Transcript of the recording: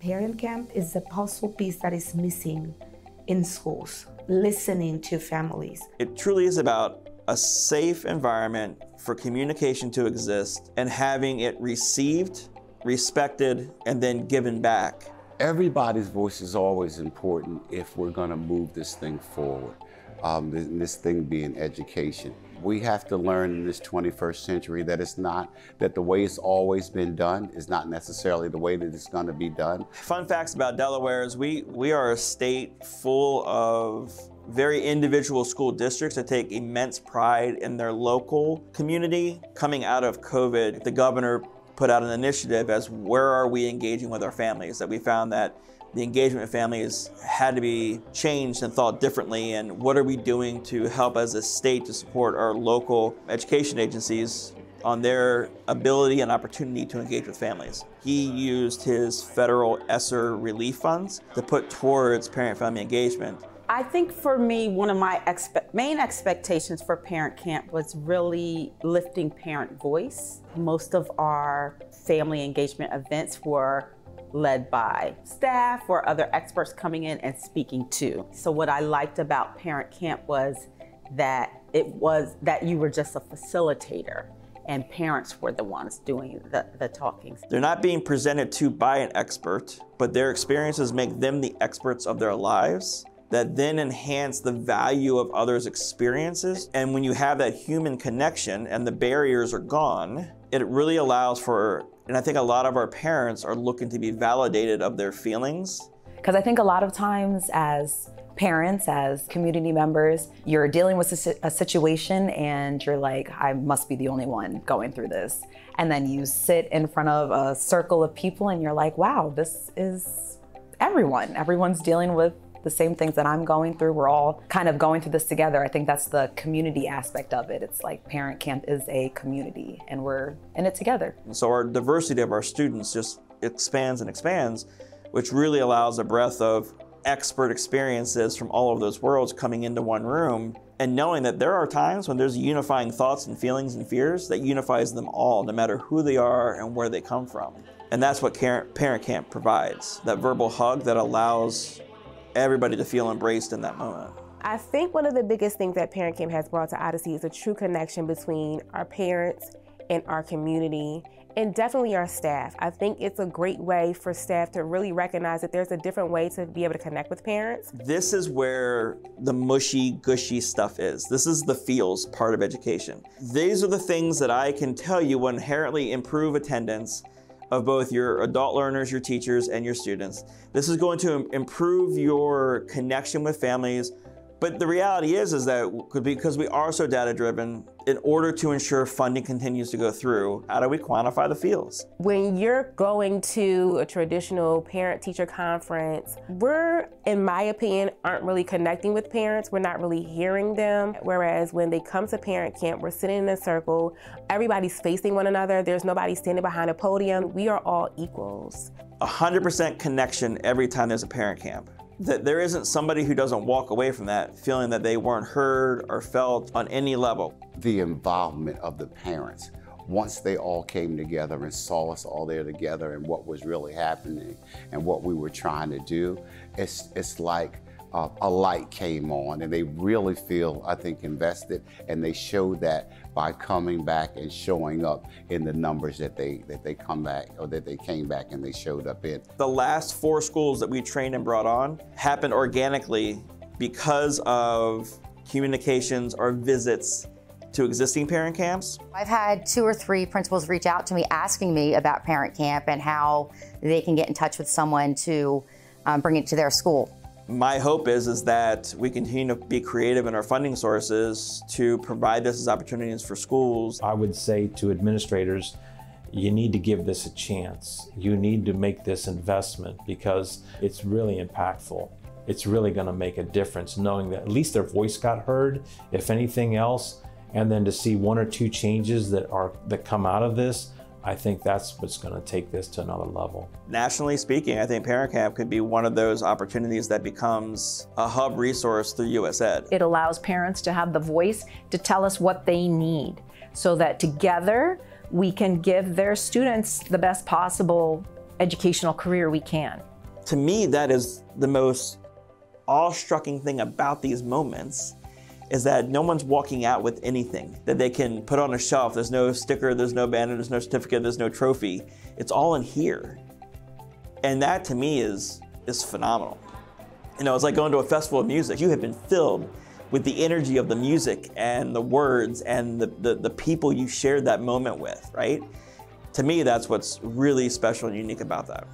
Parent Camp is a puzzle piece that is missing in schools, listening to families. It truly is about a safe environment for communication to exist and having it received, respected, and then given back. Everybody's voice is always important if we're going to move this thing forward, this thing being education. We have to learn in this 21st century that that the way it's always been done is not necessarily the way that it's going to be done. Fun facts about Delaware is we are a state full of very individual school districts that take immense pride in their local community. Coming out of COVID, the governor put out an initiative as where are we engaging with our families, that we found that the engagement with families had to be changed and thought differently, and what are we doing to help as a state to support our local education agencies on their ability and opportunity to engage with families. He used his federal ESSER relief funds to put towards parent-family engagement. I think for me, one of my main expectations for Parent Camp was really lifting parent voice. Most of our family engagement events were led by staff or other experts coming in and speaking too. So what I liked about Parent Camp was that you were just a facilitator and parents were the ones doing the talking. They're not being presented to by an expert, but their experiences make them the experts of their lives, that then enhance the value of others' experiences. And when you have that human connection and the barriers are gone, it really allows for, and I think a lot of our parents are looking to be validated of their feelings. Because I think a lot of times as parents, as community members, you're dealing with a situation and you're like, I must be the only one going through this. And then you sit in front of a circle of people and you're like, wow, this is everyone. Everyone's dealing with the same things that I'm going through. We're all kind of going through this together. I think that's the community aspect of it. It's like Parent Camp is a community and we're in it together. So our diversity of our students just expands and expands, which really allows a breadth of expert experiences from all of those worlds coming into one room, and knowing that there are times when there's unifying thoughts and feelings and fears that unifies them all, no matter who they are and where they come from. And that's what Parent Camp provides, that verbal hug that allows everybody to feel embraced in that moment. I think one of the biggest things that Parent Camp has brought to Odyssey is a true connection between our parents and our community, and definitely our staff. I think it's a great way for staff to really recognize that there's a different way to be able to connect with parents. This is where the mushy, gushy stuff is. This is the feels part of education. These are the things that I can tell you will inherently improve attendance of both your adult learners, your teachers, and your students. This is going to improve your connection with families. But the reality is that because we are so data-driven, in order to ensure funding continues to go through, how do we quantify the feels? When you're going to a traditional parent-teacher conference, we're, in my opinion, aren't really connecting with parents. We're not really hearing them. Whereas when they come to Parent Camp, we're sitting in a circle, everybody's facing one another. There's nobody standing behind a podium. We are all equals. 100% connection every time there's a Parent Camp. That there isn't somebody who doesn't walk away from that feeling that they weren't heard or felt on any level. The involvement of the parents, once they all came together and saw us all there together and what was really happening and what we were trying to do, it's like a light came on and they really feel, I think, invested, and they showed that by coming back and showing up in the numbers that they come back, or that they came back and they showed up in. The last 4 schools that we trained and brought on happened organically because of communications or visits to existing parent camps. I've had 2 or 3 principals reach out to me asking me about Parent Camp and how they can get in touch with someone to bring it to their school. My hope is that we continue to be creative in our funding sources to provide this as opportunities for schools. I would say to administrators, you need to give this a chance. You need to make this investment because it's really impactful. It's really going to make a difference knowing that at least their voice got heard, if anything else, and then to see 1 or 2 changes that come out of this. I think that's what's going to take this to another level. Nationally speaking, I think Parent Camp could be one of those opportunities that becomes a hub resource through US Ed. It allows parents to have the voice to tell us what they need so that together we can give their students the best possible educational career we can. To me, that is the most awe-striking thing about these moments, is that no one's walking out with anything that they can put on a shelf. There's no sticker, there's no banner, there's no certificate, there's no trophy. It's all in here. And that to me is phenomenal. You know, it's like going to a festival of music. You have been filled with the energy of the music and the words and the people you shared that moment with, right? To me, that's what's really special and unique about that.